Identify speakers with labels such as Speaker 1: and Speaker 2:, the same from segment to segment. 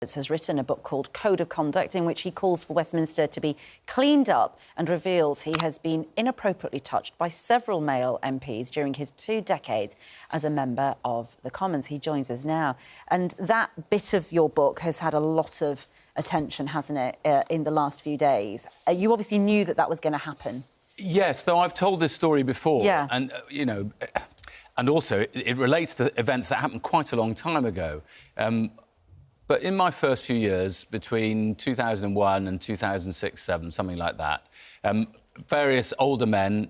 Speaker 1: has written a book called Code of Conduct, in which he calls for Westminster to be cleaned up and reveals he has been inappropriately touched by several male MPs during his 2 decades as a member of the Commons. He joins us now. And that bit of your book has had a lot of attention, hasn't it, in the last few days. You obviously knew that that was going to happen.
Speaker 2: Yes, though I've told this story before.
Speaker 1: Yeah.
Speaker 2: And, you know, and also it relates to events that happened quite a long time ago. But in my first few years, between 2001 and 2006-07, something like that, various older men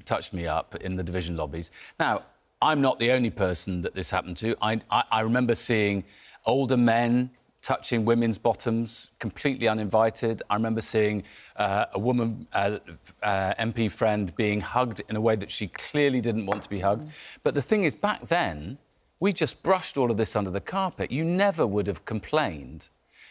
Speaker 2: touched me up in the division lobbies. Now, I'm not the only person that this happened to. I remember seeing older men touching women's bottoms, completely uninvited. I remember seeing a woman MP friend being hugged in a way that she clearly didn't want to be hugged. But the thing is, back then, we just brushed all of this under the carpet. You never would have complained.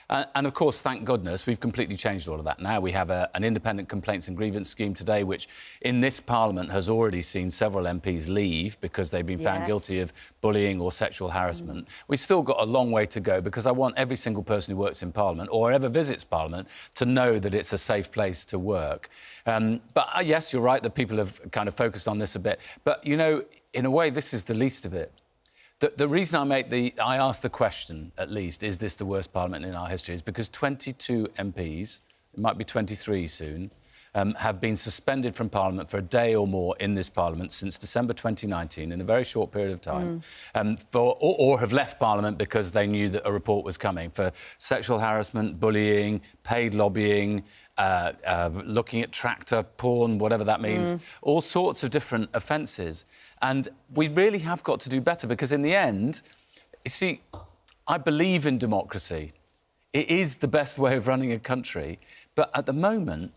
Speaker 2: And, of course, thank goodness, we've completely changed all of that. Now we have an independent complaints and grievance scheme today, which in this Parliament has already seen several MPs leave because they've been found guilty of bullying or sexual harassment. We've still got a long way to go, because I want every single person who works in Parliament or ever visits Parliament to know that it's a safe place to work. But yes, you're right that people have kind of focused on this a bit. But, you know, in a way, this is the least of it. The reason I asked the question, at least, is this the worst Parliament in our history, is because 22 MPs, it might be 23 soon, have been suspended from Parliament for a day or more in this Parliament since December 2019, in a very short period of time, or have left Parliament because they knew that a report was coming for sexual harassment, bullying, paid lobbying, looking at tractor porn, whatever that means, all sorts of different offences. And we really have got to do better, because in the end, you see, I believe in democracy. It is the best way of running a country. But at the moment,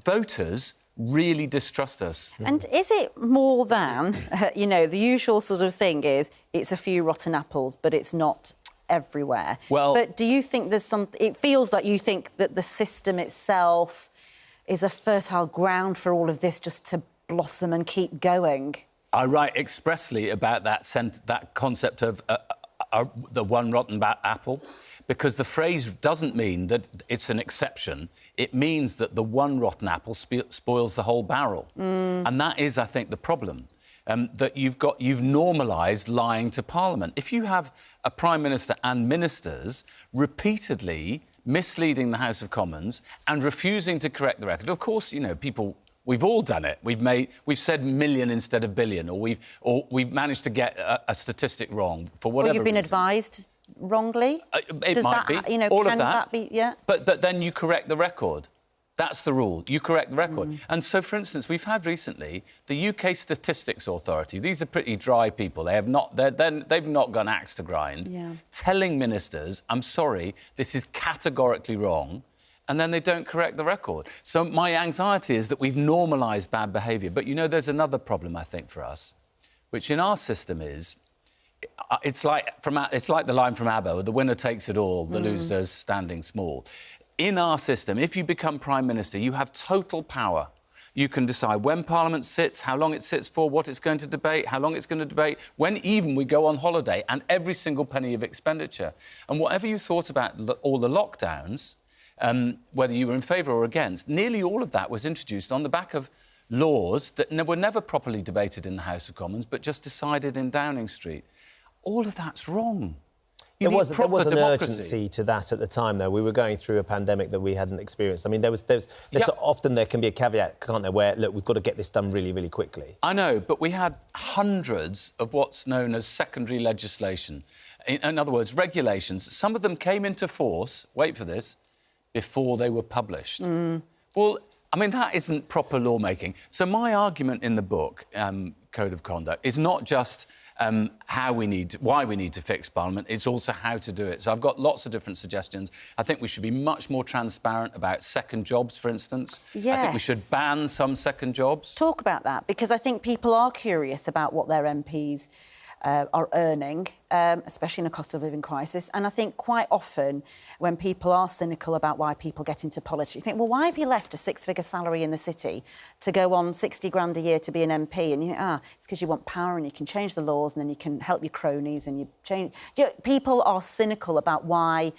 Speaker 2: voters really distrust us.
Speaker 1: And is it more than, you know, the usual sort of thing is it's a few rotten apples, but it's not everywhere?
Speaker 2: Well,
Speaker 1: but do you think there's some... It feels like you think that the system itself is a fertile ground for all of this just to blossom and keep going?
Speaker 2: I write expressly about that concept of the one rotten apple, because the phrase doesn't mean that it's an exception. It means that the one rotten apple spoils the whole barrel. And that is, I think, the problem. That you've normalised lying to Parliament. If you have a Prime Minister and ministers repeatedly misleading the House of Commons and refusing to correct the record, of course, you know, people... We've all done it. We've said million instead of billion, or we've managed to get a statistic wrong for whatever.
Speaker 1: Or you've been
Speaker 2: reason.
Speaker 1: Advised wrongly.
Speaker 2: It might be.
Speaker 1: You know,
Speaker 2: all
Speaker 1: can
Speaker 2: of that.
Speaker 1: That be, yeah.
Speaker 2: But then you correct the record. That's the rule. You correct the record. And so, for instance, we've had recently the UK Statistics Authority. These are pretty dry people. They've not gone axe to grind, telling ministers, "I'm sorry, this is categorically wrong." And then they don't correct the record. So my anxiety is that we've normalised bad behaviour. But, you know, there's another problem, I think, for us, which in our system is... It's like the line from ABBA, the winner takes it all, the loser's standing small. In our system, if you become Prime Minister, you have total power. You can decide when Parliament sits, how long it sits for, what it's going to debate, how long it's going to debate, when even we go on holiday, and every single penny of expenditure. And whatever you thought about all the lockdowns... whether you were in favour or against, nearly all of that was introduced on the back of laws that were never properly debated in the House of Commons, but just decided in Downing Street. All of that's wrong.
Speaker 3: There was an urgency to that at the time, though. We were going through a pandemic that we hadn't experienced. I mean, often there can be a caveat, can't there, where, look, we've got to get this done really, really quickly.
Speaker 2: I know, but we had hundreds of what's known as secondary legislation. In other words, regulations. Some of them came into force, wait for this, before they were published. Well, I mean, that isn't proper lawmaking. So my argument in the book, Code of Conduct, is not just why we need to fix Parliament, it's also how to do it. So I've got lots of different suggestions. I think we should be much more transparent about second jobs, for instance.
Speaker 1: Yes.
Speaker 2: I think we should ban some second jobs.
Speaker 1: Talk about that, because I think people are curious about what their MPs are earning, especially in a cost of living crisis. And I think quite often when people are cynical about why people get into politics, you think, well, why have you left a six-figure salary in the city to go on 60 grand a year to be an MP? And you think, it's because you want power and you can change the laws and then you can help your cronies and you change... people are cynical about why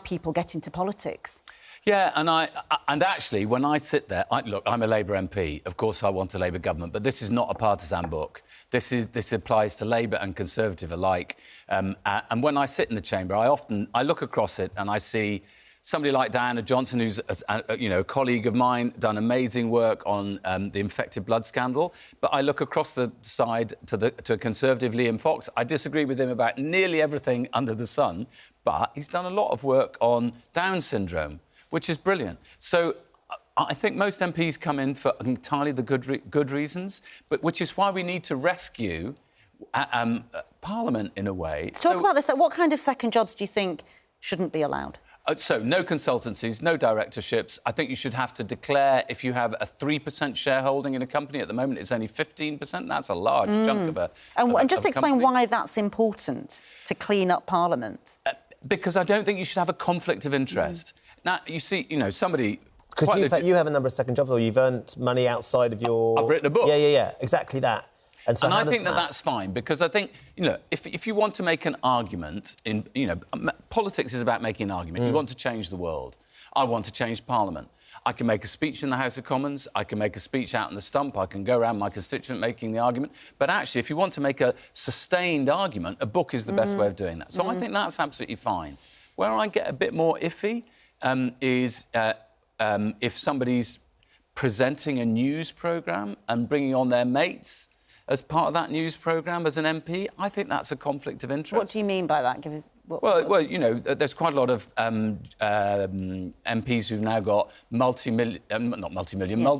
Speaker 1: people get into politics.
Speaker 2: Yeah, and actually, when I sit there... Look, I'm a Labour MP. Of course, I want a Labour government, but this is not a partisan book. This applies to Labour and Conservative alike. And when I sit in the chamber, I look across it and I see somebody like Diana Johnson, who's a colleague of mine, done amazing work on the infected blood scandal. But I look across the side to a Conservative Liam Fox. I disagree with him about nearly everything under the sun, but he's done a lot of work on Down syndrome, which is brilliant. So I think most MPs come in for entirely the good reasons, but which is why we need to rescue Parliament in a way.
Speaker 1: Talk about this. What kind of second jobs do you think shouldn't be allowed?
Speaker 2: So, no consultancies, no directorships. I think you should have to declare if you have a 3% shareholding in a company. At the moment, it's only 15%. That's a large chunk of a
Speaker 1: And just explain why that's important to clean up Parliament.
Speaker 2: Because I don't think you should have a conflict of interest. Now, you see, somebody...
Speaker 3: Because you have a number of second jobs, or you've earned money outside of your...
Speaker 2: I've written a book.
Speaker 3: Yeah, exactly that. And
Speaker 2: I think that's fine, because I think, if you want to make an argument in, politics is about making an argument. You want to change the world. I want to change Parliament. I can make a speech in the House of Commons. I can make a speech out in the stump. I can go around my constituent making the argument. But actually, if you want to make a sustained argument, a book is the best way of doing that. So I think that's absolutely fine. Where I get a bit more iffy is if somebody's presenting a news programme and bringing on their mates as part of that news programme as an MP, I think that's a conflict of interest.
Speaker 1: What do you mean by that? Give us...
Speaker 2: Well, there's quite a lot of MPs who've now got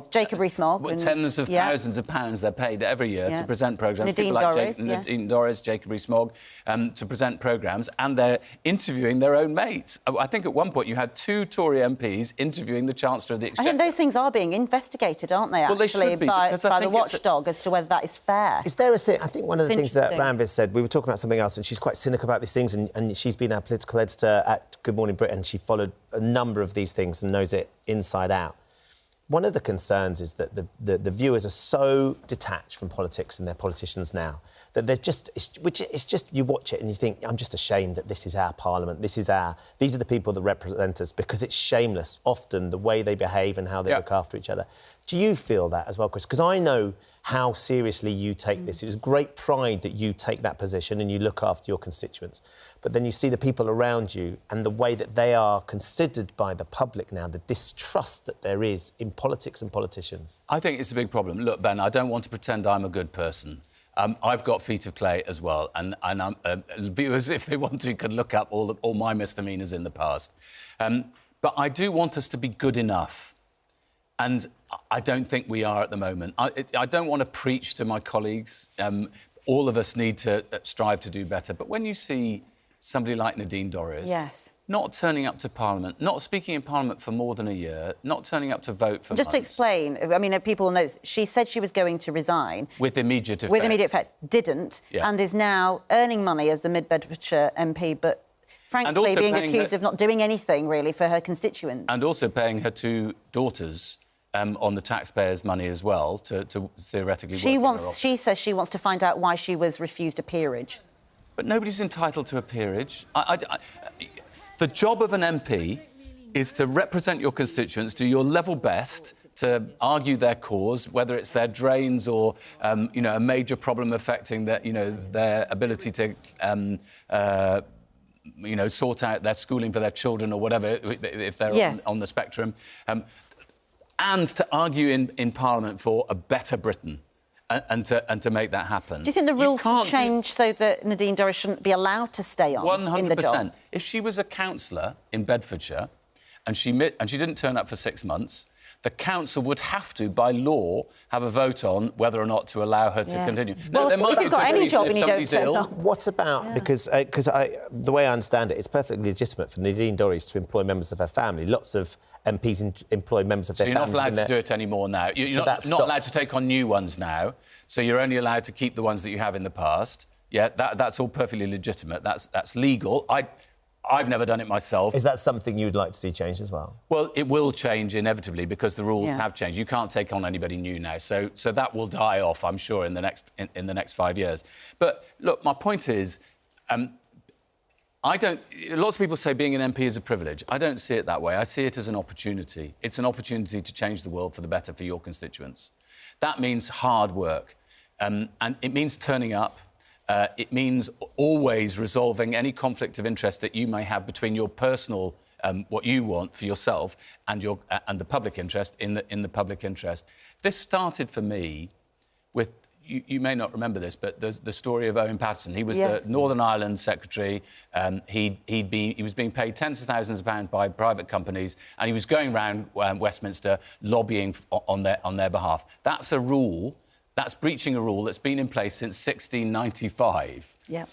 Speaker 1: Jacob Rees-Mogg.
Speaker 2: Tens of thousands of pounds they're paid every year to present programmes.
Speaker 1: Nadine Dorris,
Speaker 2: Nadine Dorris, Jacob Rees-Mogg, to present programmes, and they're interviewing their own mates. I think at one point you had 2 Tory MPs interviewing the Chancellor of the Exchequer.
Speaker 1: I think those things are being investigated, aren't they,
Speaker 2: actually, they should be,
Speaker 1: by the watchdog as to whether that is fair.
Speaker 3: Is there a thing... I think one of the things that Ranvis said, we were talking about something else, and she's quite cynical about these things, and she's been our political editor at Good Morning Britain. She followed a number of these things and knows it inside out. One of the concerns is that the viewers are so detached from politics and their politicians now that they're just... It's just you watch it and you think, I'm just ashamed that this is our Parliament, these are the people that represent us, because it's shameless, often, the way they behave and how they look after each other. Do you feel that as well, Chris? Because I know how seriously you take this. It was great pride that you take that position and you look after your constituents. But then you see the people around you and the way that they are considered by the public now, the distrust that there is in politics and politicians.
Speaker 2: I think it's a big problem. Look, Ben, I don't want to pretend I'm a good person. I've got feet of clay as well, and viewers, if they want to, can look up all my misdemeanours in the past. But I do want us to be good enough. And I don't think we are at the moment. I don't want to preach to my colleagues. All of us need to strive to do better. But when you see somebody like Nadine Dorris not turning up to Parliament, not speaking in Parliament for more than a year, not turning up to vote for
Speaker 1: Just
Speaker 2: months.
Speaker 1: to explain, I mean, people will know, she said she was going to resign.
Speaker 2: With immediate effect.
Speaker 1: With immediate effect. Didn't. And is now earning money as the Mid Bedfordshire MP, but... frankly, being accused of not doing anything, really, for her constituents.
Speaker 2: And also paying her 2 daughters on the taxpayers' money as well to theoretically work.
Speaker 1: She says she wants to find out why she was refused a peerage.
Speaker 2: But nobody's entitled to a peerage. The job of an MP is to represent your constituents, do your level best to argue their cause, whether it's their drains or, a major problem affecting their ability to sort out their schooling for their children or whatever, if they're on the spectrum, and to argue in Parliament for a better Britain and to make that happen.
Speaker 1: Do you think the rules should change so that Nadine Dorris shouldn't be allowed to stay on
Speaker 2: 100%.
Speaker 1: in the job?
Speaker 2: If she was a councillor in Bedfordshire and she didn't turn up for 6 months, the council would have to, by law, have a vote on whether or not to allow her to continue.
Speaker 1: Well, if you've got any job and you don't turn up...
Speaker 3: What about... Because the way I understand it, it's perfectly legitimate for Nadine Dorris to employ members of her family. Lots of MPs employ members of their families.
Speaker 2: So you're not allowed to do it anymore now. You're not allowed to take on new ones now, so you're only allowed to keep the ones that you have in the past. Yeah, that's all perfectly legitimate. That's legal. I've never done it myself.
Speaker 3: Is that something you'd like to see changed as well?
Speaker 2: Well, it will change inevitably because the rules have changed. You can't take on anybody new now, so that will die off, I'm sure, in the next 5 years. But look, my point is, lots of people say being an MP is a privilege. I don't see it that way. I see it as an opportunity. It's an opportunity to change the world for the better for your constituents. That means hard work, and it means turning up. It means always resolving any conflict of interest that you may have between your personal, what you want for yourself, and the public interest in the public interest. This started for me with, you may not remember this, but the story of Owen Paterson. He was the Northern Ireland Secretary. He was being paid tens of thousands of pounds by private companies, and he was going around Westminster lobbying on their behalf. That's a rule. That's breaching a rule that's been in place since 1695.
Speaker 1: Yeah.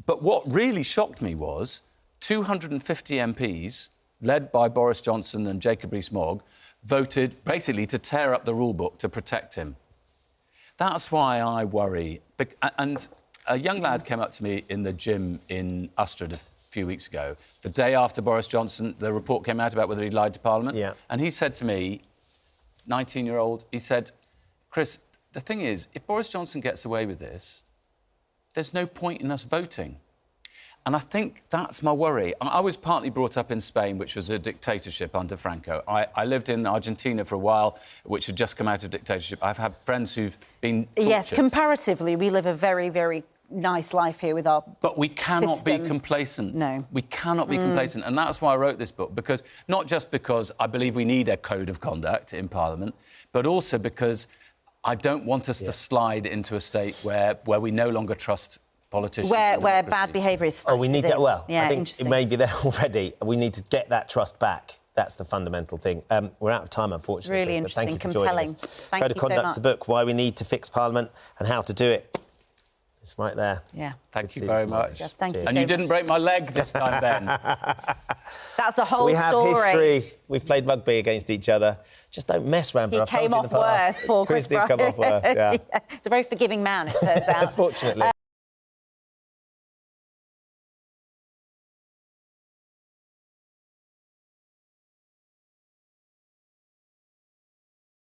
Speaker 2: But what really shocked me was 250 MPs, led by Boris Johnson and Jacob Rees-Mogg, voted basically to tear up the rule book to protect him. That's why I worry. And a young lad came up to me in the gym in Ustrad a few weeks ago, the day after Boris Johnson, the report came out about whether he'd lied to Parliament.
Speaker 3: Yeah.
Speaker 2: And he said to me, 19-year-old, he said, Chris, the thing is, if Boris Johnson gets away with this, there's no point in us voting. And I think that's my worry. I was partly brought up in Spain, which was a dictatorship under Franco. I lived in Argentina for a while, which had just come out of dictatorship. I've had friends who've been tortured.
Speaker 1: Yes, comparatively, we live a very, very nice life here with our
Speaker 2: But we cannot be complacent.
Speaker 1: No.
Speaker 2: We cannot be complacent. And that's why I wrote this book, because not just because I believe we need a code of conduct in Parliament, but also because I don't want us to slide into a state where we no longer trust politicians.
Speaker 1: Where bad behaviour is factored
Speaker 3: we need that. Well,
Speaker 1: yeah,
Speaker 3: I think it may be there already. We need to get that trust back. That's the fundamental thing. We're out of time, unfortunately.
Speaker 1: Really interesting, compelling. Thank
Speaker 3: Code of Conduct's a book, Why We Need to Fix Parliament and How to Do It. It's right there.
Speaker 1: Yeah.
Speaker 2: Thank you very much.
Speaker 1: Thank you.
Speaker 2: And you didn't break my leg this time, Ben.
Speaker 1: That's a whole story.
Speaker 3: We have history. We've played rugby against each other. Just don't mess, Rambo.
Speaker 1: He came off worse, poor Chris
Speaker 3: did come off worse, yeah.
Speaker 1: It's a very forgiving man, it turns out.
Speaker 3: Fortunately.